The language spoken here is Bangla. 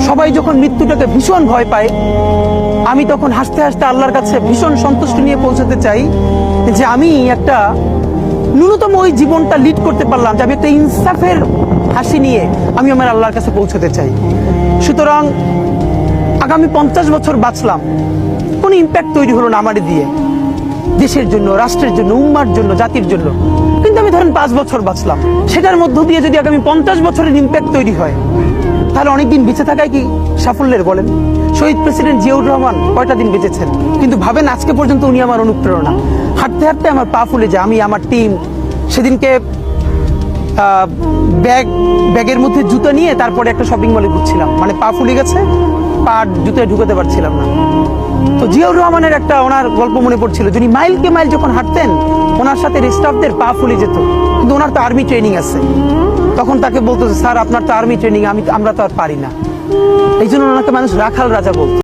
সবাই যখন মৃত্যুটাকে ভীষণ ভয় পায়, আমি তখন হাসতে হাসতে আল্লাহর কাছে ভীষণ সন্তুষ্টি নিয়ে পৌঁছাতে চাই যে আমি একটা ন্যূনতম ওই জীবনটা লিড করতে পারলাম, যে আমি একটা ইনসাফের হাসি নিয়ে আমি আমার আল্লাহর কাছে পৌঁছাতে চাই। সুতরাং আগামী 50 বছর বাঁচলাম, কোনো ইম্প্যাক্ট তৈরি হলো না আমার দিয়ে, দেশের জন্য, রাষ্ট্রের জন্য, উম্মার জন্য, জাতির জন্য। কিন্তু আমি ধরেন 5 বছর বাঁচলাম, সেটার মধ্য দিয়ে যদি আগামী 50 বছরের ইম্প্যাক্ট তৈরি হয়, তাহলে অনেকদিন বেঁচে থাকায় কি সাফল্যের বলেন? শহীদ প্রেসিডেন্ট জিয়াউর রহমান কয়টা দিন বেঁচেছেন, কিন্তু ভাবেন আজকে পর্যন্ত উনি আমার অনুপ্রেরণা। হাঁটতে হাঁটতে আমার পা ফুলে যায়। আমি, আমার টিম সেদিনকে ব্যাগের মধ্যে জুতো নিয়ে তারপরে একটা শপিং মলে ঘুরছিলাম, মানে পা ফুলে গেছে, পা জুতোয় ঢুকাতে পারছিলাম না। তো জিয়াউর রহমানের একটা ওনার গল্প মনে পড়ছিল, যিনি মাইলকে মাইল যখন হাঁটতেন, ওনার সাথে স্টাফদের পা ফুলে যেত, কিন্তু ওনার তো আর্মি ট্রেনিং আছে। তখন তাকে বলতো, স্যার আপনার তো আর্মি ট্রেনিং, আমরা তো আর পারি না। এই জন্য ওনাকে মানুষ রাখাল রাজা বলতো।